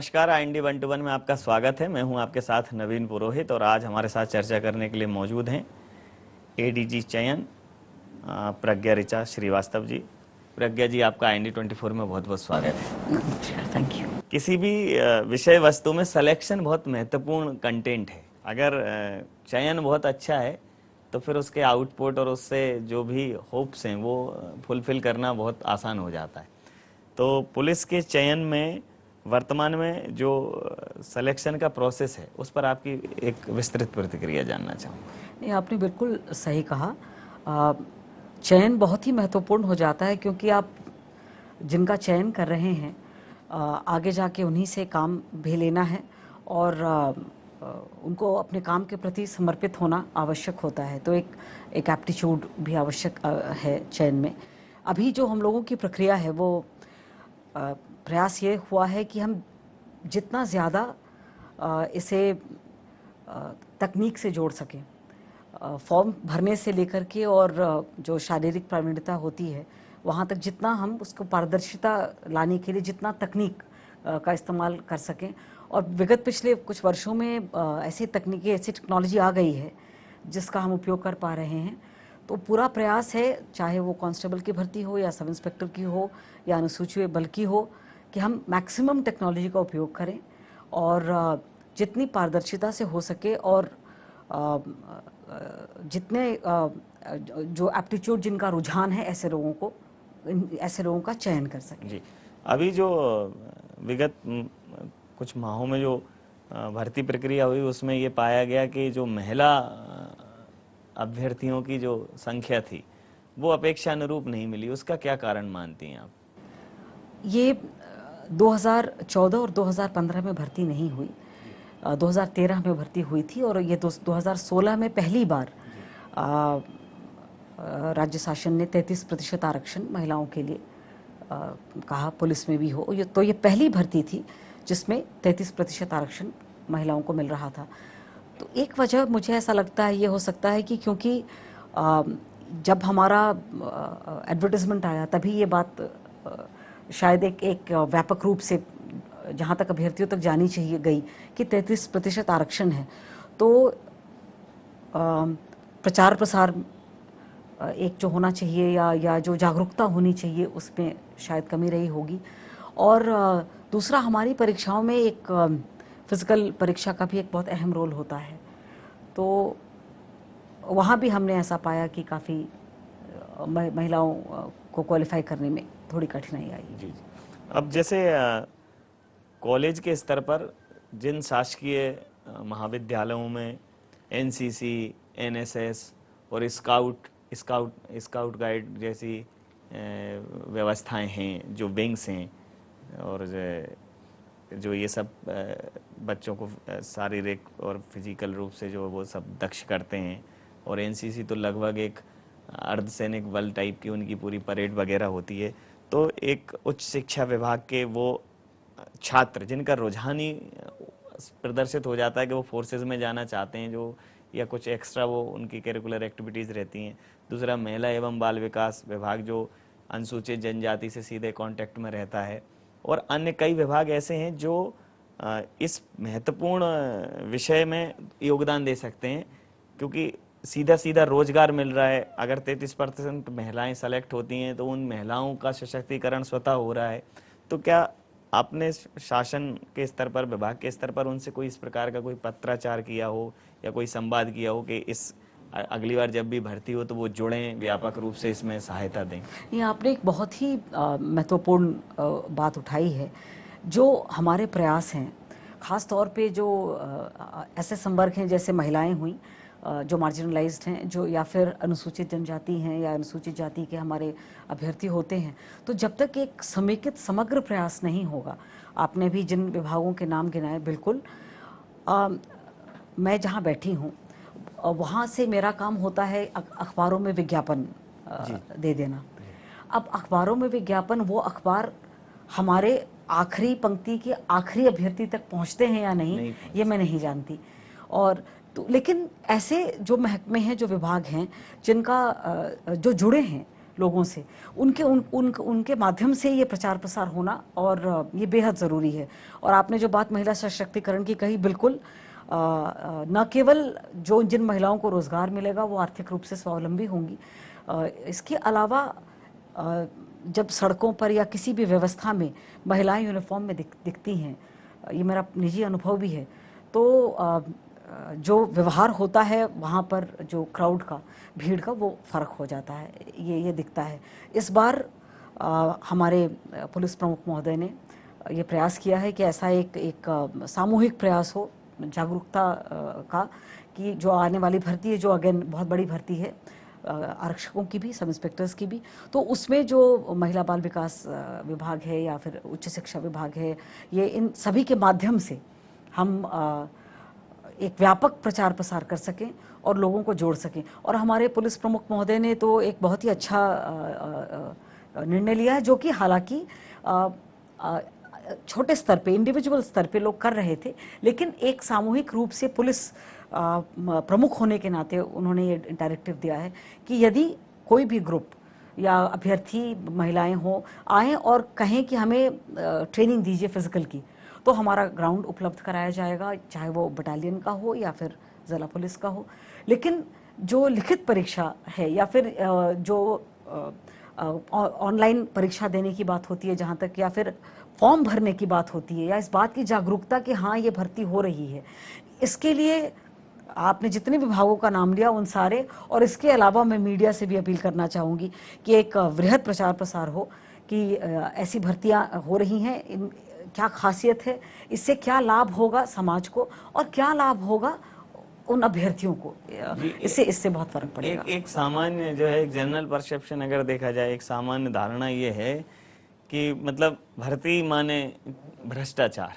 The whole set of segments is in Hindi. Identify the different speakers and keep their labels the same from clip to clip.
Speaker 1: नमस्कार, IND 121 में आपका स्वागत है। मैं हूं आपके साथ नवीन पुरोहित और आज हमारे साथ चर्चा करने के लिए मौजूद हैं ADG चयन प्रज्ञा ऋचा श्रीवास्तव जी। प्रज्ञा जी, आपका IND 24 में बहुत बहुत स्वागत है।
Speaker 2: Thank you.
Speaker 1: किसी भी विषय वस्तु में सिलेक्शन बहुत महत्वपूर्ण कंटेंट है। अगर चयन बहुत अच्छा है तो फिर उसके आउटपुट और उससे जो भी होप्स हैं वो फुलफिल करना बहुत आसान हो जाता है। तो पुलिस के चयन में वर्तमान में जो सिलेक्शन का प्रोसेस है उस पर आपकी एक विस्तृत प्रतिक्रिया जानना चाहूँगा।
Speaker 2: नहीं, आपने बिल्कुल सही कहा। चयन बहुत ही महत्वपूर्ण हो जाता है क्योंकि आप जिनका चयन कर रहे हैं आगे जाके उन्हीं से काम भी लेना है और उनको अपने काम के प्रति समर्पित होना आवश्यक होता है। तो एक एप्टीट्यूड भी आवश्यक है चयन में। अभी जो हम लोगों की प्रक्रिया है वो प्रयास ये हुआ है कि हम जितना ज़्यादा इसे तकनीक से जोड़ सकें, फॉर्म भरने से लेकर के और जो शारीरिक प्रावीण्यता होती है वहाँ तक जितना हम उसको पारदर्शिता लाने के लिए जितना तकनीक का इस्तेमाल कर सकें। और विगत पिछले कुछ वर्षों में ऐसी तकनीकी ऐसी टेक्नोलॉजी आ गई है जिसका हम उपयोग कर पा रहे हैं। तो पूरा प्रयास है, चाहे वो कांस्टेबल की भर्ती हो या सब इंस्पेक्टर की हो या अनुसूचित बल की हो, कि हम मैक्सिमम टेक्नोलॉजी का उपयोग करें और जितनी पारदर्शिता से हो सके और जितने जो एप्टीट्यूड जिनका रुझान है ऐसे लोगों का चयन कर सकें।
Speaker 1: जी, अभी जो विगत कुछ माहों में जो भर्ती प्रक्रिया हुई उसमें ये पाया गया कि जो महिला अभ्यर्थियों की जो संख्या थी वो अपेक्षा अनुरूप नहीं मिली। उसका क्या कारण मानती हैं आप?
Speaker 2: ये 2014 और 2015 में भर्ती नहीं हुई, 2013 में भर्ती हुई थी और ये 2016 में पहली बार राज्य शासन ने 33% आरक्षण महिलाओं के लिए कहा, पुलिस में भी हो। तो ये पहली भर्ती थी जिसमें 33% आरक्षण महिलाओं को मिल रहा था। तो एक वजह मुझे ऐसा लगता है ये हो सकता है कि क्योंकि जब हमारा एडवर्टाइजमेंट आया तभी ये बात शायद एक व्यापक रूप से जहाँ तक अभ्यर्थियों तक जानी चाहिए गई कि 33% आरक्षण है। तो प्रचार प्रसार एक जो होना चाहिए या जो जागरूकता होनी चाहिए उसमें शायद कमी रही होगी। और दूसरा, हमारी परीक्षाओं में एक फिजिकल परीक्षा का भी एक बहुत अहम रोल होता है। तो वहाँ भी हमने ऐसा पाया कि काफ़ी महिलाओं को क्वालिफाई करने में थोड़ी कठिनाई आई।
Speaker 1: जी, अब जैसे कॉलेज के स्तर पर जिन शासकीय महाविद्यालयों में NCC, NSS और स्काउट गाइड जैसी व्यवस्थाएं हैं, जो विंग्स हैं और जो ये सब बच्चों को शारीरिक और फिजिकल रूप से जो वो सब दक्ष करते हैं, और NCC तो लगभग एक अर्धसैनिक बल टाइप की उनकी पूरी परेड वगैरह होती है। तो एक उच्च शिक्षा विभाग के वो छात्र जिनका रुझान ही प्रदर्शित हो जाता है कि वो फोर्सेज में जाना चाहते हैं, जो या कुछ एक्स्ट्रा वो उनकी करिकुलर एक्टिविटीज़ रहती हैं। दूसरा, महिला एवं बाल विकास विभाग जो अनुसूचित जनजाति से सीधे कांटेक्ट में रहता है, और अन्य कई विभाग ऐसे हैं जो इस महत्वपूर्ण विषय में योगदान दे सकते हैं, क्योंकि सीधा सीधा रोजगार मिल रहा है। अगर 33% महिलाएं सेलेक्ट होती हैं तो उन महिलाओं का सशक्तिकरण स्वतः हो रहा है। तो क्या आपने शासन के स्तर पर, विभाग के स्तर पर उनसे कोई इस प्रकार का कोई पत्राचार किया हो या कोई संवाद किया हो कि इस अगली बार जब भी भर्ती हो तो वो जुड़ें, व्यापक रूप से इसमें सहायता दें?
Speaker 2: ये आपने एक बहुत ही महत्वपूर्ण बात उठाई है। जो हमारे प्रयास हैं, ख़ास तौर पे जो ऐसे संवर्ग हैं जैसे महिलाएं हुई, जो मार्जिनलाइज्ड हैं, जो या फिर अनुसूचित जनजाति हैं या अनुसूचित जाति के हमारे अभ्यर्थी होते हैं, तो जब तक एक समेकित समग्र प्रयास नहीं होगा, आपने भी जिन विभागों के नाम गिनाए, बिल्कुल मैं जहाँ बैठी हूँ वहाँ से मेरा काम होता है अखबारों में विज्ञापन दे देना। अब अखबारों में विज्ञापन, वो अखबार हमारे आखिरी पंक्ति के आखिरी अभ्यर्थी तक पहुँचते हैं या नहीं ये मैं नहीं जानती। और तो लेकिन ऐसे जो महकमे हैं, जो विभाग हैं, जिनका जो जुड़े हैं लोगों से, उनके माध्यम से ये प्रचार प्रसार होना और ये बेहद ज़रूरी है। और आपने जो बात महिला सशक्तिकरण की कही, बिल्कुल न केवल जिन महिलाओं को रोज़गार मिलेगा वो आर्थिक रूप से स्वावलंबी होंगी, इसके अलावा जब सड़कों पर या किसी भी व्यवस्था में महिलाएं यूनिफॉर्म में दिखती हैं, ये मेरा निजी अनुभव भी है, तो जो व्यवहार होता है वहाँ पर, जो क्राउड का, भीड़ का, वो फ़र्क हो जाता है, ये दिखता है। इस बार हमारे पुलिस प्रमुख महोदय ने ये प्रयास किया है कि ऐसा एक सामूहिक प्रयास हो जागरूकता का, कि जो आने वाली भर्ती है, जो अगेन बहुत बड़ी भर्ती है, आरक्षकों की भी, सब इंस्पेक्टर्स की भी, तो उसमें जो महिला बाल विकास विभाग है या फिर उच्च शिक्षा विभाग है, ये इन सभी के माध्यम से हम एक व्यापक प्रचार प्रसार कर सकें और लोगों को जोड़ सकें। और हमारे पुलिस प्रमुख महोदय ने तो एक बहुत ही अच्छा निर्णय लिया है, जो कि हालांकि छोटे स्तर पे, इंडिविजुअल स्तर पे लोग कर रहे थे, लेकिन एक सामूहिक रूप से पुलिस प्रमुख होने के नाते उन्होंने ये डायरेक्टिव दिया है कि यदि कोई भी ग्रुप या अभ्यर्थी महिलाएं हो आएँ और कहें कि हमें ट्रेनिंग दीजिए फिजिकल की, तो हमारा ग्राउंड उपलब्ध कराया जाएगा, चाहे वो बटालियन का हो या फिर ज़िला पुलिस का हो। लेकिन जो लिखित परीक्षा है या फिर जो ऑनलाइन परीक्षा देने की बात होती है जहाँ तक, या फिर फॉर्म भरने की बात होती है, या इस बात की जागरूकता कि हाँ ये भर्ती हो रही है, इसके लिए आपने जितने विभागों का नाम लिया उन सारे, और इसके अलावा मैं मीडिया से भी अपील करना चाहूँगी कि एक वृहद प्रचार प्रसार हो कि ऐसी भर्तियाँ हो रही हैं, क्या खासियत है, इससे क्या लाभ होगा समाज को और क्या लाभ होगा उन अभ्यर्थियों को, इससे बहुत फर्क पड़ेगा।
Speaker 1: एक सामान्य जो है, एक जनरल परसेप्शन अगर देखा जाए, एक सामान्य धारणा ये है कि मतलब भर्ती माने भ्रष्टाचार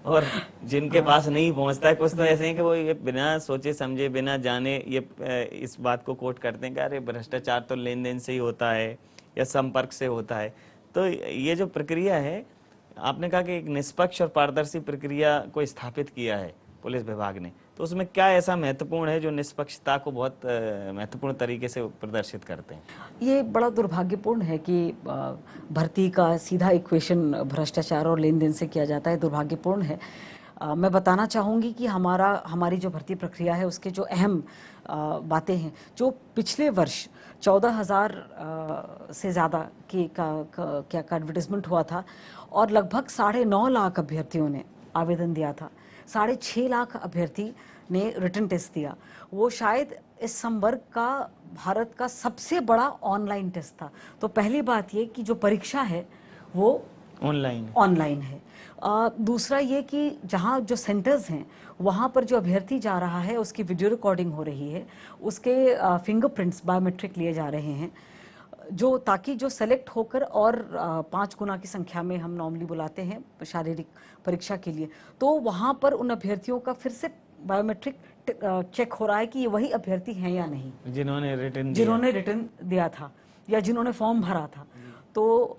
Speaker 1: और जिनके पास नहीं पहुंचता है, कुछ तो ऐसे हैं कि वो ये बिना सोचे समझे, बिना जाने ये इस बात को कोट करते हैं कि अरे भ्रष्टाचार तो लेन देन से ही होता है या संपर्क से होता है। तो ये जो प्रक्रिया है, आपने कहा कि एक निष्पक्ष और पारदर्शी प्रक्रिया को स्थापित किया है पुलिस विभाग ने, तो उसमें क्या ऐसा महत्वपूर्ण है जो निष्पक्षता को बहुत महत्वपूर्ण तरीके से प्रदर्शित करते हैं?
Speaker 2: ये बड़ा दुर्भाग्यपूर्ण है कि भर्ती का सीधा इक्वेशन भ्रष्टाचार और लेन देन से किया जाता है, दुर्भाग्यपूर्ण है। मैं बताना चाहूँगी कि हमारी जो भर्ती प्रक्रिया है उसके जो अहम बातें हैं, जो पिछले वर्ष 14,000 से ज़्यादा का एडवर्टिजमेंट हुआ था और लगभग 9.5 लाख अभ्यर्थियों ने आवेदन दिया था, 6.5 लाख अभ्यर्थी ने रिटन टेस्ट दिया। वो शायद इस संवर्ग का भारत का सबसे बड़ा ऑनलाइन टेस्ट था। तो पहली बात ये कि जो परीक्षा है वो ऑनलाइन है। दूसरा ये कि जहाँ जो सेंटर्स हैं वहाँ पर जो अभ्यर्थी जा रहा है उसकी वीडियो रिकॉर्डिंग हो रही है, उसके फिंगरप्रिंट्स बायोमेट्रिक लिए जा रहे हैं, जो ताकि जो सेलेक्ट होकर और 5 गुना की संख्या में हम नॉर्मली बुलाते हैं शारीरिक परीक्षा के लिए, तो वहाँ पर उन अभ्यर्थियों का फिर से बायोमेट्रिक चेक हो रहा है कि ये वही अभ्यर्थी हैं या नहीं जिन्होंने रिटर्न दिया था या जिन्होंने फॉर्म भरा था। तो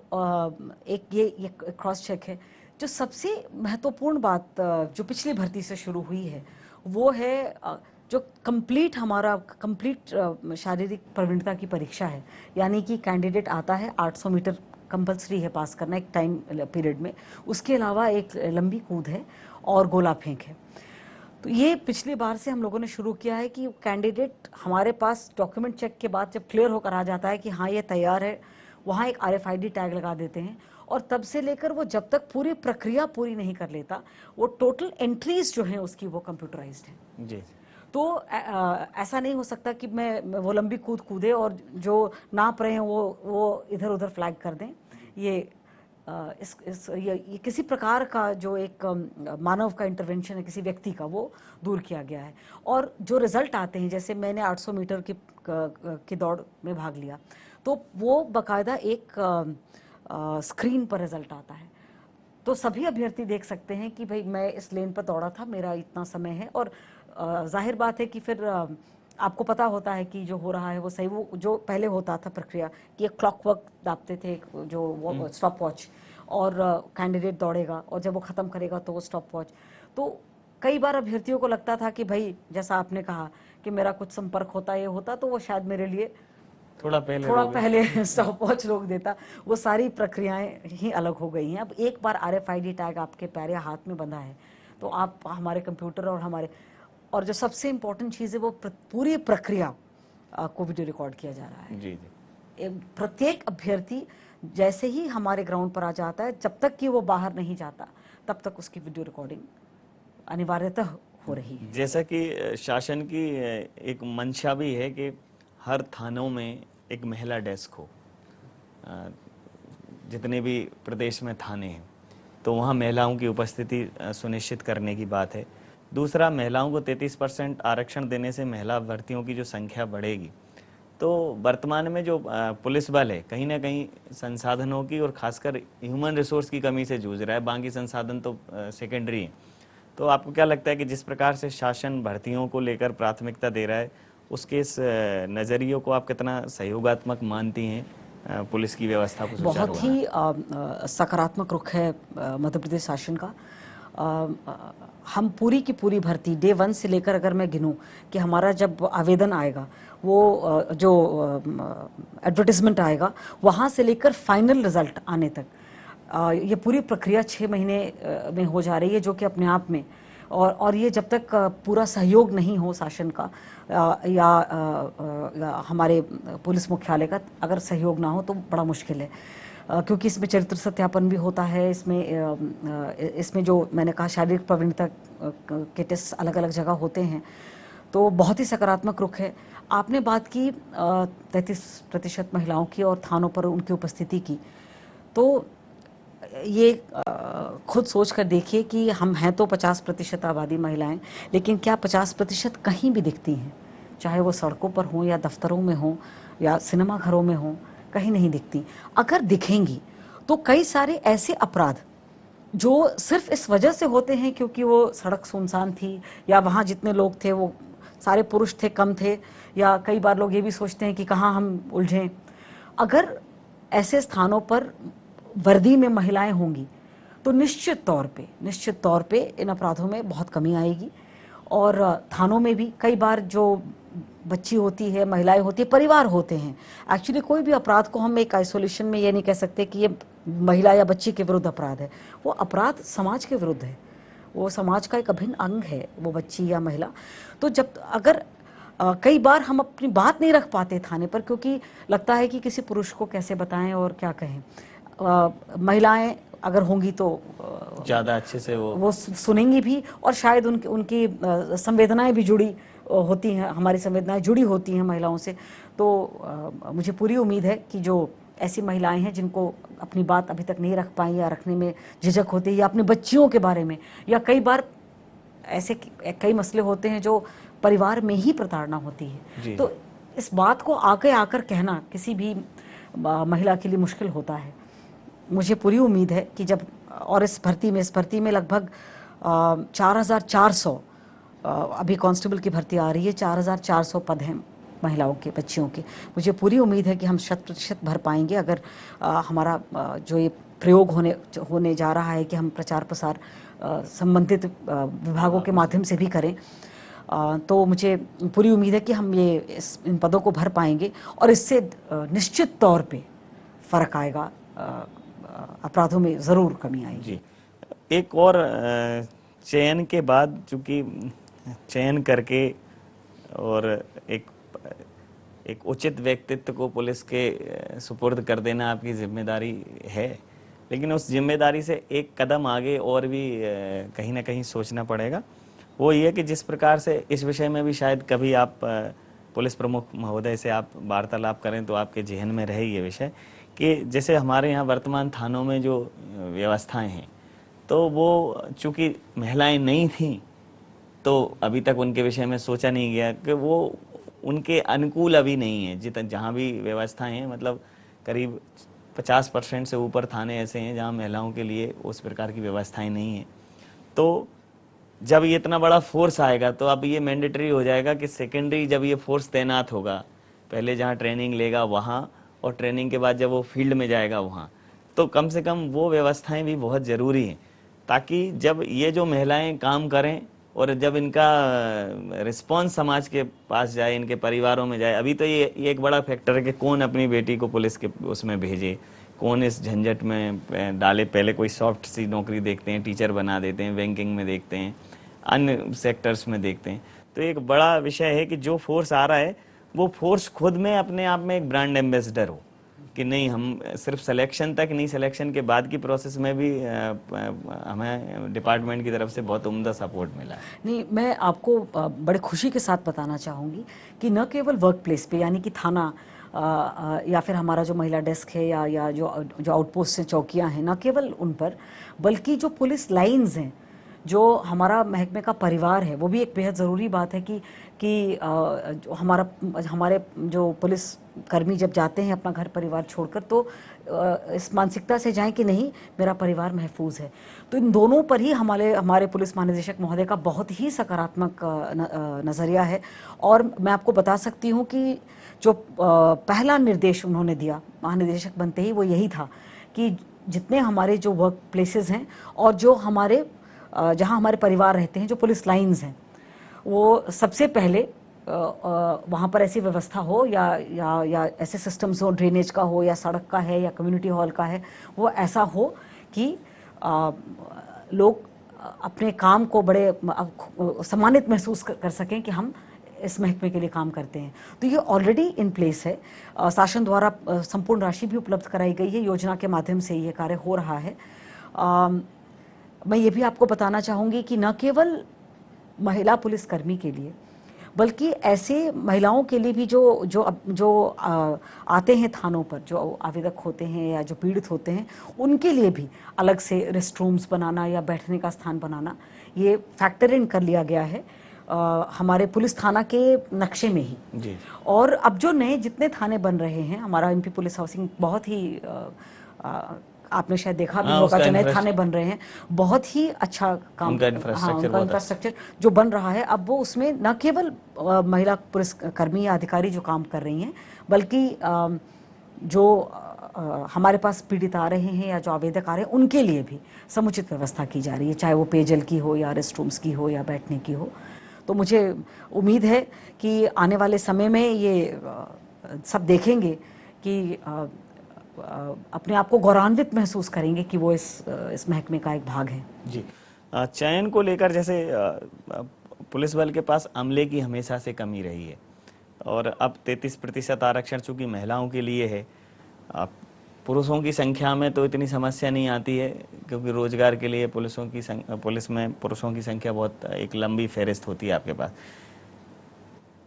Speaker 2: एक ये क्रॉस चेक है। जो सबसे महत्वपूर्ण बात जो पिछली भर्ती से शुरू हुई है वो है जो कंप्लीट शारीरिक प्रवीणता की परीक्षा है, यानी कि कैंडिडेट आता है, 800 मीटर कंपलसरी है पास करना एक टाइम पीरियड में, उसके अलावा एक लंबी कूद है और गोला फेंक है। तो ये पिछली बार से हम लोगों ने शुरू किया है कि कैंडिडेट हमारे पास डॉक्यूमेंट चेक के बाद जब क्लियर होकर आ जाता है कि हाँ ये तैयार है, वहाँ एक RFID टैग लगा देते हैं, और तब से लेकर वो जब तक पूरी प्रक्रिया पूरी नहीं कर लेता, वो टोटल एंट्रीज जो हैं उसकी वो कंप्यूटराइज्ड है जी। तो ऐसा नहीं हो सकता कि मैं वो लंबी कूद कूदे और जो नाप रहे हैं वो इधर उधर फ्लैग कर दें। ये ये किसी प्रकार का जो एक मानव का इंटरवेंशन है किसी व्यक्ति का, वो दूर किया गया है। और जो रिजल्ट आते हैं, जैसे मैंने 800 मीटर की दौड़ में भाग लिया, तो वो बाकायदा एक स्क्रीन पर रिजल्ट आता है, तो सभी अभ्यर्थी देख सकते हैं कि भाई मैं इस लेन पर दौड़ा था, मेरा इतना समय है। और जाहिर बात है कि फिर आपको पता होता है कि जो हो रहा है वो सही, वो जो पहले होता था प्रक्रिया कि एक क्लॉक वर्क दापते थे, जो स्टॉप वॉच, और कैंडिडेट दौड़ेगा और जब वो ख़त्म करेगा तो वो स्टॉप वॉच। तो कई बार अभ्यर्थियों को लगता था कि भाई जैसा आपने कहा कि मेरा कुछ संपर्क होता, ये होता, तो वो शायद मेरे लिए थोड़ा पहले स्टॉप वॉच रोक देता। वो सारी प्रक्रियाएं ही अलग हो गई हैं। अब एक बार RFID टैग आपके पैर या हाथ में बंधा है तो आप हमारे कंप्यूटर और जो सबसे इम्पोर्टेंट चीज़ है वो पूरी प्रक्रिया को वीडियो रिकॉर्ड किया जा रहा है।
Speaker 1: जी जी।
Speaker 2: प्रत्येक अभ्यर्थी जैसे ही हमारे ग्राउंड पर आ जाता है, जब तक कि वो बाहर नहीं जाता तब तक उसकी वीडियो रिकॉर्डिंग अनिवार्यतः हो रही है।
Speaker 1: जैसा कि शासन की एक मंशा भी है कि हर थानों में एक महिला डेस्क हो, जितने भी प्रदेश में थाने हैं तो वहाँ महिलाओं की उपस्थिति सुनिश्चित करने की बात है। दूसरा, महिलाओं को 33% आरक्षण देने से महिला अभ्यर्थियों की जो संख्या बढ़ेगी, तो वर्तमान में जो पुलिस बल है कहीं ना कहीं संसाधनों की और खासकर ह्यूमन रिसोर्स की कमी से जूझ रहा है, बाकी संसाधन तो सेकेंडरी हैं। तो आपको क्या लगता है कि जिस प्रकार से शासन भर्तियों को लेकर प्राथमिकता दे रहा है, उसके इस नज़रियों को आप कितना सहयोगात्मक मानती हैं पुलिस की व्यवस्था को सुचारू
Speaker 2: बहुत ही सकारात्मक रुख है मध्य प्रदेश शासन का। हम पूरी की पूरी भर्ती डे 1 से लेकर, अगर मैं गिनूं कि हमारा जब आवेदन आएगा, वो जो एडवर्टिजमेंट आएगा, वहाँ से लेकर फाइनल रिजल्ट आने तक ये पूरी प्रक्रिया 6 महीने में हो जा रही है, जो कि अपने आप में और ये जब तक पूरा सहयोग नहीं हो शासन का या हमारे पुलिस मुख्यालय का अगर सहयोग ना हो तो बड़ा मुश्किल है, क्योंकि इसमें चरित्र सत्यापन भी होता है। इसमें जो मैंने कहा शारीरिक प्रवीणता के टेस्ट अलग अलग जगह होते हैं, तो बहुत ही सकारात्मक रुख है। आपने बात की 33% महिलाओं की और थानों पर उनकी उपस्थिति की, तो ये खुद सोच कर देखिए कि हम हैं तो 50% आबादी महिलाएं, लेकिन क्या 50% कहीं भी दिखती हैं? चाहे वो सड़कों पर हों या दफ्तरों में हों या सिनेमा घरों में हों, कहीं नहीं दिखती। अगर दिखेंगी तो कई सारे ऐसे अपराध जो सिर्फ इस वजह से होते हैं क्योंकि वो सड़क सुनसान थी या वहाँ जितने लोग थे वो सारे पुरुष थे, कम थे, या कई बार लोग ये भी सोचते हैं कि कहाँ हम उलझें। अगर ऐसे स्थानों पर वर्दी में महिलाएं होंगी तो निश्चित तौर पे इन अपराधों में बहुत कमी आएगी। और थानों में भी कई बार जो बच्ची होती है, महिलाएं होती है, परिवार होते हैं, एक्चुअली कोई भी अपराध को हम एक आइसोलेशन में ये नहीं कह सकते कि ये महिला या बच्ची के विरुद्ध अपराध है। वो अपराध समाज के विरुद्ध है, वो समाज का एक अभिन्न अंग है वो बच्ची या महिला। तो जब अगर कई बार हम अपनी बात नहीं रख पाते थाने पर, क्योंकि लगता है कि किसी पुरुष को कैसे बताएं और क्या कहें। महिलाएं अगर होंगी तो
Speaker 1: ज़्यादा अच्छे से वो
Speaker 2: सुनेंगी भी, और शायद उनकी संवेदनाएं भी जुड़ी होती हैं, हमारी संवेदनाएं जुड़ी होती हैं महिलाओं से। तो मुझे पूरी उम्मीद है कि जो ऐसी महिलाएं हैं जिनको अपनी बात अभी तक नहीं रख पाई या रखने में झिझक होती है, या अपनी बच्चियों के बारे में, या कई बार ऐसे कई मसले होते हैं जो परिवार में ही प्रताड़ना होती है, तो इस बात को आगे आकर कहना किसी भी महिला के लिए मुश्किल होता है। मुझे पूरी उम्मीद है कि जब और इस भर्ती में लगभग 4400 अभी कांस्टेबल की भर्ती आ रही है, 4400 पद हैं महिलाओं के, बच्चियों के। मुझे पूरी उम्मीद है कि हम 100% भर पाएंगे अगर हमारा जो ये प्रयोग होने जा रहा है कि हम प्रचार प्रसार संबंधित विभागों के माध्यम से भी करें। तो मुझे पूरी उम्मीद है कि हम इन पदों को भर पाएंगे और इससे निश्चित तौर पे फर्क आएगा, अपराधों में ज़रूर कमी आएगी।
Speaker 1: जी, एक और चयन के बाद, चूंकि चयन करके और एक उचित व्यक्तित्व को पुलिस के सुपुर्द कर देना आपकी जिम्मेदारी है, लेकिन उस जिम्मेदारी से एक कदम आगे और भी कहीं ना कहीं सोचना पड़ेगा। वो ये कि जिस प्रकार से इस विषय में भी शायद कभी आप पुलिस प्रमुख महोदय से आप वार्तालाप करें तो आपके जहन में रहे ये विषय कि जैसे हमारे यहाँ वर्तमान थानों में जो व्यवस्थाएं हैं, तो वो चूंकि महिलाएं नहीं थीं तो अभी तक उनके विषय में सोचा नहीं गया कि वो उनके अनुकूल अभी नहीं है। जहाँ भी व्यवस्थाएं हैं, मतलब करीब 50% से ऊपर थाने ऐसे हैं जहाँ महिलाओं के लिए उस प्रकार की व्यवस्थाएं नहीं हैं। तो जब ये इतना बड़ा फोर्स आएगा तो अब ये मैंडेटरी हो जाएगा कि सेकेंडरी जब ये फोर्स तैनात होगा, पहले जहाँ ट्रेनिंग लेगा वहाँ, और ट्रेनिंग के बाद जब वो फील्ड में जाएगा वहाँ, तो कम से कम वो व्यवस्थाएं भी बहुत ज़रूरी हैं, ताकि जब ये जो महिलाएं काम करें और जब इनका रिस्पॉन्स समाज के पास जाए, इनके परिवारों में जाए। अभी तो ये एक बड़ा फैक्टर है कि कौन अपनी बेटी को पुलिस के उसमें भेजे, कौन इस झंझट में डाले। पहले कोई सॉफ्ट सी नौकरी देखते हैं, टीचर बना देते हैं, बैंकिंग में देखते हैं, अन्य सेक्टर्स में देखते हैं। तो एक बड़ा विषय है कि जो फोर्स आ रहा है वो फोर्स खुद में अपने आप में एक ब्रांड एम्बेसडर हो, कि नहीं हम सिर्फ सिलेक्शन तक नहीं, सिलेक्शन के बाद की प्रोसेस में भी हमें डिपार्टमेंट की तरफ से बहुत उम्दा सपोर्ट मिला है।
Speaker 2: नहीं, मैं आपको बड़े खुशी के साथ बताना चाहूँगी कि न केवल वर्क प्लेस पे, यानी कि थाना या फिर हमारा जो महिला डेस्क है या जो आउटपोस्ट हैं, चौकियाँ हैं, न केवल उन पर, बल्कि जो पुलिस लाइंस हैं, जो हमारा महकमे का परिवार है, वो भी एक बेहद ज़रूरी बात है कि जो हमारे जो पुलिस कर्मी जब जाते हैं अपना घर परिवार छोड़कर, तो इस मानसिकता से जाएं कि नहीं, मेरा परिवार महफूज है। तो इन दोनों पर ही हमारे पुलिस महानिदेशक महोदय का बहुत ही सकारात्मक नज़रिया है। और मैं आपको बता सकती हूँ कि जो पहला निर्देश उन्होंने दिया महानिदेशक बनते ही, वो यही था कि जितने हमारे जो वर्क प्लेसेस हैं और जो हमारे जहाँ हमारे परिवार रहते हैं, जो पुलिस लाइंस हैं, वो सबसे पहले वहाँ पर ऐसी व्यवस्था हो या ऐसे सिस्टम्स हो, ड्रेनेज का हो या सड़क का है या कम्युनिटी हॉल का है, वो ऐसा हो कि लोग अपने काम को बड़े सम्मानित महसूस कर सकें कि हम इस महकमे के लिए काम करते हैं। तो ये ऑलरेडी इन प्लेस है। शासन द्वारा संपूर्ण राशि भी उपलब्ध कराई गई है, योजना के माध्यम से ये कार्य हो रहा है। मैं ये भी आपको बताना चाहूँगी कि न केवल महिला पुलिसकर्मी के लिए, बल्कि ऐसे महिलाओं के लिए भी जो आते हैं थानों पर, जो आवेदक होते हैं या जो पीड़ित होते हैं, उनके लिए भी अलग से रेस्ट रूम्स बनाना या बैठने का स्थान बनाना, ये फैक्टर इन कर लिया गया है हमारे पुलिस थाना के नक्शे में ही जी। और अब जो नए जितने थाने बन रहे हैं, हमारा एमपी पुलिस हाउसिंग बहुत ही आपने शायद देखा भी होगा, जो नए थाने बन रहे हैं, बहुत ही अच्छा काम, उनका इंफ्रास्ट्रक्चर जो बन रहा है, अब वो उसमें न केवल महिला पुलिसकर्मी या अधिकारी जो काम कर रही हैं, बल्कि जो हमारे पास पीड़ित आ रहे हैं या जो आवेदक आ रहे हैं, उनके लिए भी समुचित व्यवस्था की जा रही है, चाहे वो पेयजल की हो या रेस्ट रूम्स की हो या बैठने की हो। तो मुझे उम्मीद है कि आने वाले समय में ये सब देखेंगे कि अपने आप को गौरवान्वित महसूस करेंगे कि वो इस महकमे का एक भाग है
Speaker 1: जी। चयन को लेकर, जैसे पुलिस बल के पास अमले की हमेशा से कमी रही है, और अब 33% आरक्षण चूंकि महिलाओं के लिए है, पुरुषों की संख्या में तो इतनी समस्या नहीं आती है, क्योंकि रोजगार के लिए पुलिस में पुरुषों की संख्या बहुत एक लंबी फहरिस्त होती है आपके पास।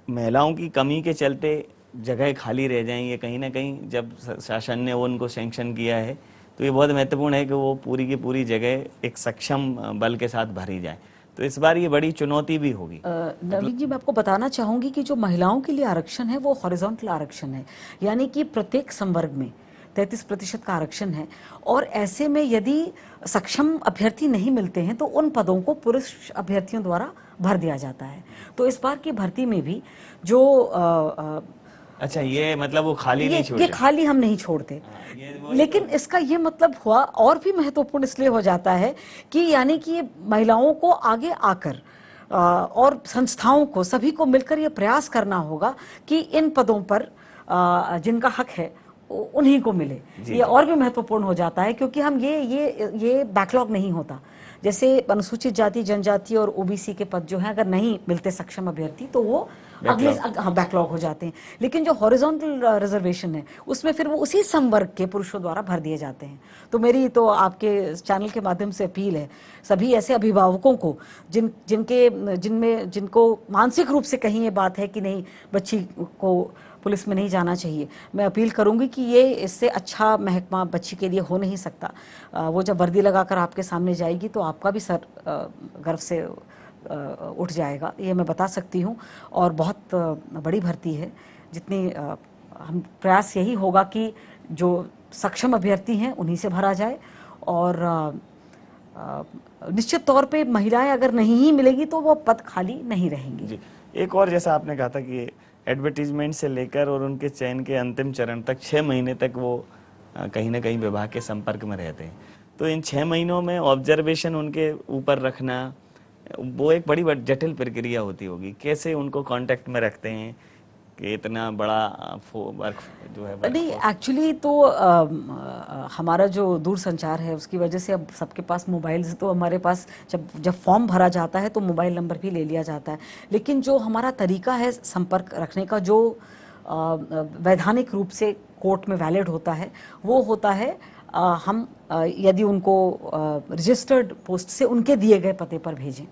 Speaker 1: महिलाओं की कमी के चलते जगह खाली रह जाएं, ये कहीं ना कहीं जब शासन ने वो उनको सैंक्शन किया है, तो ये बहुत महत्वपूर्ण है कि वो पूरी की पूरी जगह एक सक्षम बल के साथ भरी जाए। तो इस बार ये बड़ी चुनौती भी होगी।
Speaker 2: नवीन जी, मैं आपको बताना चाहूंगी कि जो महिलाओं के लिए आरक्षण है वो हॉरिजॉन्टल आरक्षण है, यानी कि प्रत्येक संवर्ग में 33% का आरक्षण है। और ऐसे में यदि सक्षम अभ्यर्थी नहीं मिलते हैं तो उन पदों को पुरुष अभ्यर्थियों द्वारा भर दिया जाता है। तो इस बार की भर्ती में भी जो
Speaker 1: अच्छा, ये मतलब वो खाली नहीं छोड़ते,
Speaker 2: ये खाली हम नहीं छोड़ते। लेकिन इसका ये मतलब हुआ और भी महत्वपूर्ण इसलिए हो जाता है कि यानी कि ये महिलाओं को आगे आकर और संस्थाओं को, सभी को मिलकर ये प्रयास करना होगा कि इन पदों पर जिनका हक है उन्हीं को मिले। ये और भी महत्वपूर्ण हो जाता है, क्योंकि हम ये बैकलॉग नहीं होता। जैसे अनुसूचित जाति, जनजाति और ओबीसी के पद जो हैं, अगर नहीं मिलते सक्षम अभ्यर्थी तो वो अगले बैकलॉग हो जाते हैं। लेकिन जो हॉरिजॉन्टल रिजर्वेशन है, उसमें फिर वो उसी संवर्ग के पुरुषों द्वारा भर दिए जाते हैं। तो मेरी तो आपके चैनल के माध्यम से अपील है सभी ऐसे अभिभावकों को जिनको मानसिक रूप से कहीं ये बात है कि नहीं, बच्ची को पुलिस में नहीं जाना चाहिए, मैं अपील करूंगी कि ये इससे अच्छा महकमा बच्ची के लिए हो नहीं सकता। वो जब वर्दी लगाकर आपके सामने जाएगी तो आपका भी सर गर्व से उठ जाएगा, ये मैं बता सकती हूँ। और बहुत बड़ी भर्ती है, जितनी हम प्रयास यही होगा कि जो सक्षम अभ्यर्थी हैं उन्हीं से भरा जाए। और निश्चित तौर पे महिलाएं अगर नहीं ही मिलेगी तो वो पद खाली नहीं रहेंगी
Speaker 1: जी। एक और, जैसा आपने कहा था कि एडवर्टीजमेंट से लेकर और उनके चयन के अंतिम चरण तक 6 महीने तक वो कहीं ना कहीं विभाग के संपर्क में रहते हैं। तो इन 6 महीनों में ऑब्जर्वेशन उनके ऊपर रखना, वो एक बड़ी जटिल प्रक्रिया होती होगी, कैसे उनको कांटेक्ट में रखते हैं कि इतना बड़ा वर्क जो है
Speaker 2: नहीं,
Speaker 1: वर्क
Speaker 2: एक्चुअली तो हमारा जो दूर संचार है उसकी वजह से अब सबके पास मोबाइल्स, तो हमारे पास जब जब फॉर्म भरा जाता है तो मोबाइल नंबर भी ले लिया जाता है। लेकिन जो हमारा तरीका है संपर्क रखने का, जो वैधानिक रूप से कोर्ट में वैलिड होता है, वो होता है हम यदि उनको रजिस्टर्ड पोस्ट से उनके दिए गए पते पर भेजें,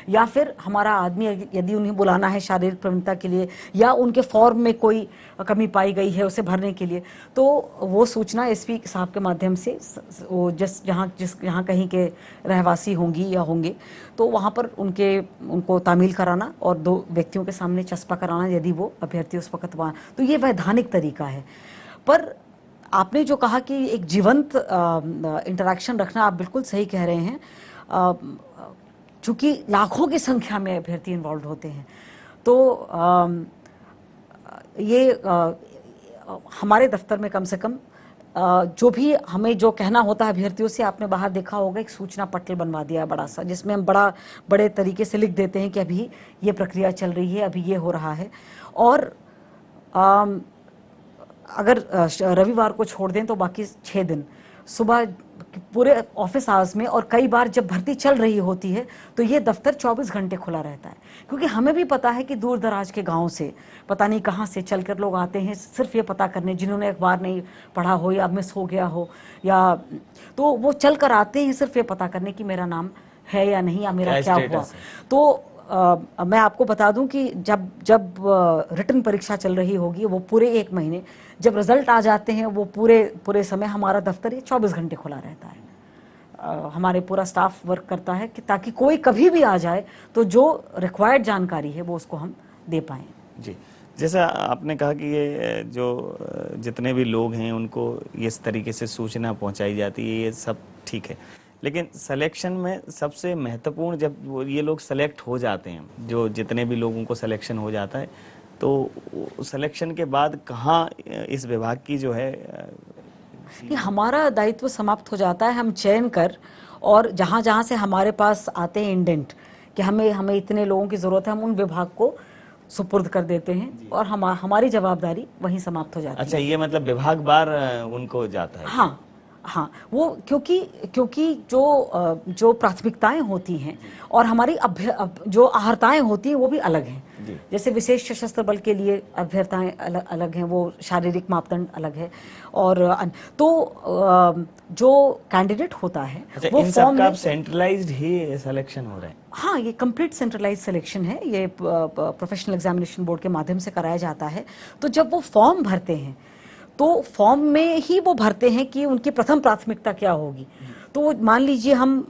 Speaker 2: या फिर हमारा आदमी यदि उन्हें बुलाना है शारीरिक प्रवीणता के लिए, या उनके फॉर्म में कोई कमी पाई गई है उसे भरने के लिए, तो वो सूचना एसपी साहब के माध्यम से वो जहाँ कहीं के रहवासी होंगी या होंगे, तो वहाँ पर उनको तामील कराना और 2 व्यक्तियों के सामने चस्पा कराना यदि वो अभ्यर्थी उस वक्त वहाँ, तो ये वैधानिक तरीका है। पर आपने जो कहा कि एक जीवंत इंटरेक्शन रखना, आप बिल्कुल सही कह रहे हैं। चूंकि लाखों की संख्या में अभ्यर्थी इन्वॉल्व होते हैं, तो ये हमारे दफ्तर में कम से कम जो भी हमें जो कहना होता है अभ्यर्थियों से, आपने बाहर देखा होगा एक सूचना पटल बनवा दिया है बड़ा सा, जिसमें हम बड़े तरीके से लिख देते हैं कि अभी ये प्रक्रिया चल रही है, अभी ये हो रहा है। और अगर रविवार को छोड़ दें तो बाकी 6 दिन सुबह पूरे ऑफिस आवर्स में, और कई बार जब भर्ती चल रही होती है तो ये दफ्तर 24 घंटे खुला रहता है, क्योंकि हमें भी पता है कि दूर दराज के गांव से पता नहीं कहाँ से चलकर लोग आते हैं सिर्फ ये पता करने, जिन्होंने अखबार नहीं पढ़ा हो या मिस हो गया हो, या तो वो चल कर आते हैं सिर्फ ये पता करने कि मेरा नाम है या नहीं, या मेरा क्या हुआ। तो मैं आपको बता दूं कि जब रिटन परीक्षा चल रही होगी, वो पूरे 1 महीने, जब रिजल्ट आ जाते हैं वो पूरे समय हमारा दफ्तर ये 24 घंटे खुला रहता है। हमारे पूरा स्टाफ वर्क करता है कि ताकि कोई कभी भी आ जाए तो जो रिक्वायर्ड जानकारी है वो उसको हम दे पाएँ।
Speaker 1: जी, जैसा आपने कहा कि ये जो जितने भी लोग हैं उनको इस तरीके से सूचना पहुंचाई जाती है, ये सब ठीक है, लेकिन सिलेक्शन में सबसे महत्वपूर्ण, जब ये लोग सेलेक्ट हो जाते हैं, जो जितने भी लोगों को सिलेक्शन हो जाता है, तो सिलेक्शन के बाद कहाँ इस विभाग की जो है
Speaker 2: कि हमारा दायित्व समाप्त हो जाता है, हम चयन कर, और जहाँ जहाँ से हमारे पास आते हैं इंडेंट कि हमें इतने लोगों की ज़रूरत है, हम उन विभाग को सुपुर्द कर देते हैं और हमारी जवाबदारी वहीं समाप्त हो जाती है।
Speaker 1: अच्छा, ये मतलब विभाग बार उनको जाता है?
Speaker 2: हाँ हाँ, वो क्योंकि जो प्राथमिकताएं होती हैं और हमारी जो आहर्ताएं होती हैं वो भी अलग हैं। जैसे विशेष सशस्त्र बल के लिए अभ्यर्थाएं अलग हैं, वो शारीरिक मापदंड अलग है, और तो जो कैंडिडेट होता है वो फॉर्म में
Speaker 1: सेंट्रलाइज्ड ही सिलेक्शन हो रहा है।
Speaker 2: हाँ, ये कंप्लीट सेंट्रलाइज्ड सिलेक्शन है, ये प्रोफेशनल एग्जामिनेशन बोर्ड के माध्यम से कराया जाता है। तो जब वो फॉर्म भरते हैं तो फॉर्म में ही वो भरते हैं कि उनकी प्रथम प्राथमिकता क्या होगी। तो वो मान लीजिए हम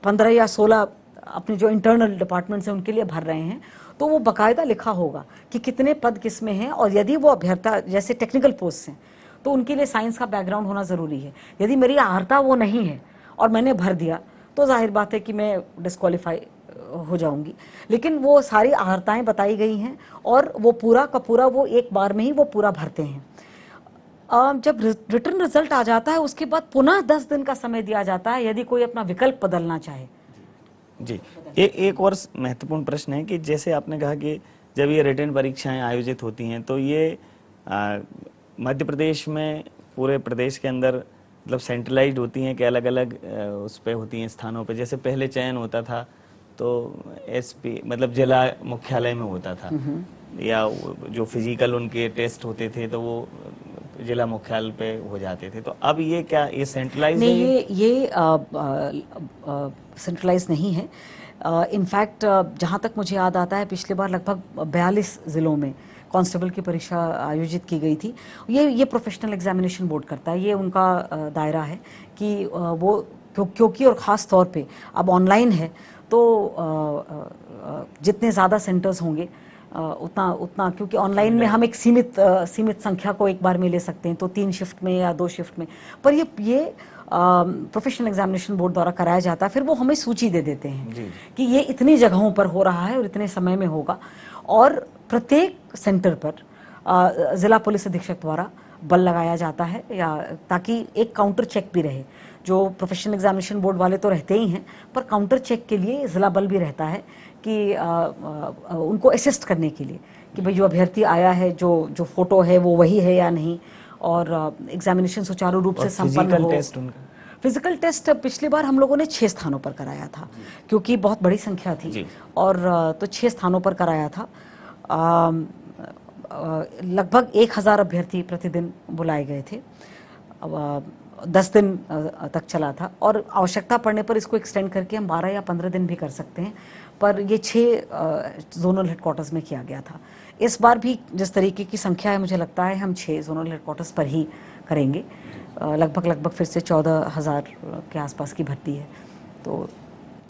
Speaker 2: 15 या 16 अपने जो इंटरनल डिपार्टमेंट्स हैं उनके लिए भर रहे हैं, तो वो बाकायदा लिखा होगा कि कितने पद किस में हैं, और यदि वो अभ्यर्था जैसे टेक्निकल पोस्ट हैं तो उनके लिए साइंस का बैकग्राउंड होना ज़रूरी है। यदि मेरी आहर्ता वो नहीं है और मैंने भर दिया तो जाहिर बात है कि मैं डिस्क्वालीफाई हो जाऊंगी। लेकिन वो सारी आहर्ताएं बताई गई हैं और वो पूरा का पूरा वो एक बार में ही वो पूरा भरते हैं। जब रिटर्न रिजल्ट आ जाता है उसके बाद पुनः 10 दिन का समय दिया जाता है यदि कोई अपना विकल्प बदलना चाहे।
Speaker 1: जी, एक और महत्वपूर्ण प्रश्न है कि जैसे आपने कहा कि जब ये रिटर्न परीक्षाएं आयोजित होती हैं तो ये मध्य प्रदेश में पूरे प्रदेश के अंदर मतलब सेंट्रलाइज्ड होती हैं कि अलग अलग उस पे होती हैं स्थानों पे? जैसे पहले चयन होता था तो एसपी मतलब जिला मुख्यालय में होता था, या जो फिजिकल उनके टेस्ट होते थे तो वो जिला मुख्यालय पे हो जाते थे। तो अब ये क्या ये सेंट्रलाइज
Speaker 2: नहीं, ये सेंट्रलाइज नहीं है। इनफैक्ट जहाँ तक मुझे याद आता है पिछले बार लगभग 42 ज़िलों में कांस्टेबल की परीक्षा आयोजित की गई थी। ये प्रोफेशनल एग्जामिनेशन बोर्ड करता है, ये उनका दायरा है कि वो क्योंकि और ख़ास तौर पे अब ऑनलाइन है तो जितने ज़्यादा सेंटर्स होंगे उतना क्योंकि ऑनलाइन में हम एक सीमित संख्या को एक बार में ले सकते हैं, तो 3 शिफ्ट में या 2 शिफ्ट में। पर ये प्रोफेशनल एग्जामिनेशन बोर्ड द्वारा कराया जाता है, फिर वो हमें सूची दे देते हैं कि ये इतनी जगहों पर हो रहा है और इतने समय में होगा, और प्रत्येक सेंटर पर ज़िला पुलिस अधीक्षक द्वारा बल लगाया जाता है, या ताकि एक काउंटर चेक भी रहे। जो प्रोफेशनल एग्जामिनेशन बोर्ड वाले तो रहते ही हैं, पर काउंटर चेक के लिए ज़िला बल भी रहता है कि उनको असिस्ट करने के लिए कि भाई जो अभ्यर्थी आया है, जो फोटो है वो वही है या नहीं, और एग्जामिनेशन सुचारू रूप से संपन्न हो।
Speaker 1: टेस्ट उनका
Speaker 2: फिजिकल टेस्ट पिछली बार हम लोगों ने 6 स्थानों पर कराया था, क्योंकि बहुत बड़ी संख्या थी और तो 6 स्थानों पर कराया था। लगभग 1000 अभ्यर्थी प्रतिदिन बुलाए गए थे। 10 दिन तक चला था और आवश्यकता पड़ने पर इसको एक्सटेंड करके हम 12 या 15 दिन भी कर सकते हैं, पर ये 6 जोनल हेडक्वार्टर्स में किया गया था। इस बार भी जिस तरीके की संख्या है, मुझे लगता है हम 6 जोनल हेडक्वार्टर्स पर ही करेंगे। लगभग फिर से 14,000 के आसपास की भर्ती है, तो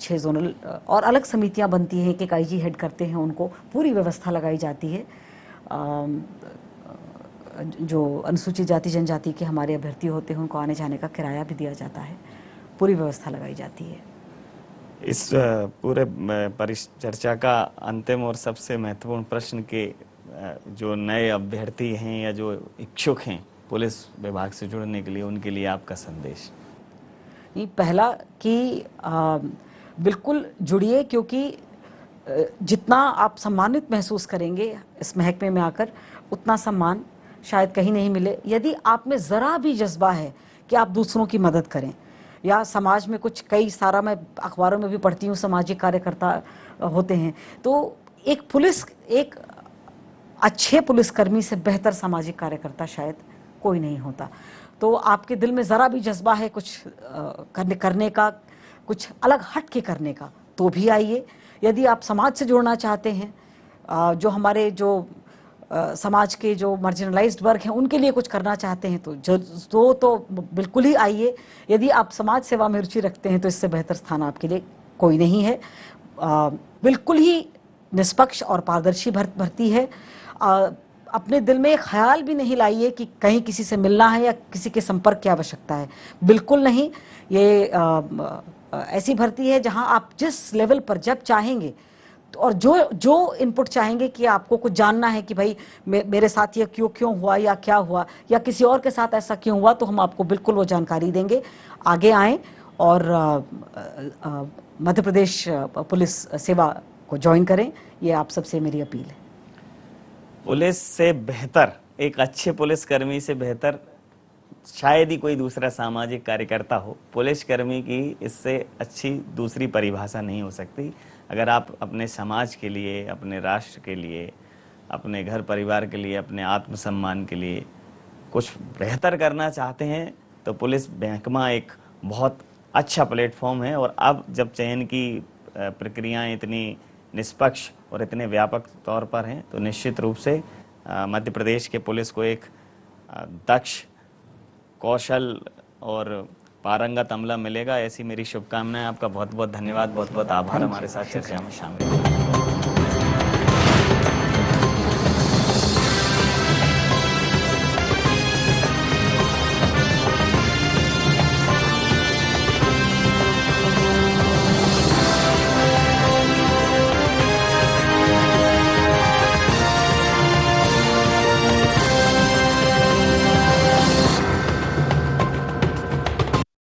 Speaker 2: 6 जोनल और अलग समितियां बनती हैं, एक आईजी हेड करते हैं उनको, पूरी व्यवस्था लगाई जाती है। जो अनुसूचित जाति जनजाति के हमारे अभ्यर्थी होते हैं उनको आने जाने का किराया भी दिया जाता है, पूरी व्यवस्था लगाई जाती है।
Speaker 1: इस पूरे परिचर्चा का अंतिम और सबसे महत्वपूर्ण प्रश्न के जो नए अभ्यर्थी हैं या जो इच्छुक हैं पुलिस विभाग से जुड़ने के लिए, उनके लिए आपका संदेश?
Speaker 2: ये पहला कि बिल्कुल जुड़िए, क्योंकि जितना आप सम्मानित महसूस करेंगे इस महकमे में आकर, उतना सम्मान शायद कहीं नहीं मिले। यदि आप में ज़रा भी जज्बा है कि आप दूसरों की मदद करें, या समाज में कुछ कई सारा, मैं अखबारों में भी पढ़ती हूँ, सामाजिक कार्यकर्ता होते हैं, तो एक अच्छे पुलिसकर्मी से बेहतर सामाजिक कार्यकर्ता शायद कोई नहीं होता। तो आपके दिल में ज़रा भी जज्बा है कुछ करने का, कुछ अलग हट के करने का, तो भी आइए। यदि आप समाज से जुड़ना चाहते हैं, जो हमारे समाज के जो मार्जिनलाइज्ड वर्ग हैं उनके लिए कुछ करना चाहते हैं, तो बिल्कुल ही आइए। यदि आप समाज सेवा में रुचि रखते हैं तो इससे बेहतर स्थान आपके लिए कोई नहीं है। बिल्कुल ही निष्पक्ष और पारदर्शी भर्ती है। अपने दिल में एक ख्याल भी नहीं लाइए कि कहीं किसी से मिलना है या किसी के संपर्क की आवश्यकता है, बिल्कुल नहीं। ये ऐसी भर्ती है जहां आप जिस लेवल पर जब चाहेंगे और जो इनपुट चाहेंगे कि आपको कुछ जानना है कि भाई मेरे साथ ये क्यों हुआ या क्या हुआ या किसी और के साथ ऐसा क्यों हुआ, तो हम आपको बिल्कुल वो जानकारी देंगे। आगे आएं और मध्य प्रदेश पुलिस सेवा को ज्वाइन करें, ये आप सबसे मेरी अपील है।
Speaker 1: पुलिस से बेहतर, एक अच्छे पुलिसकर्मी से बेहतर शायद ही कोई दूसरा सामाजिक कार्यकर्ता हो। पुलिसकर्मी की इससे अच्छी दूसरी परिभाषा नहीं हो सकती। अगर आप अपने समाज के लिए, अपने राष्ट्र के लिए, अपने घर परिवार के लिए, अपने आत्मसम्मान के लिए कुछ बेहतर करना चाहते हैं तो पुलिस महकमा एक बहुत अच्छा प्लेटफॉर्म है। और अब जब चयन की प्रक्रियाएं इतनी निष्पक्ष और इतने व्यापक तौर पर हैं, तो निश्चित रूप से मध्य प्रदेश के पुलिस को एक दक्ष, कौशल और पारंगत अमला मिलेगा, ऐसी मेरी शुभकामनाएं। आपका बहुत बहुत धन्यवाद, बहुत बहुत आभार हमारे साथ चर्चा में शामिल होने के लिए।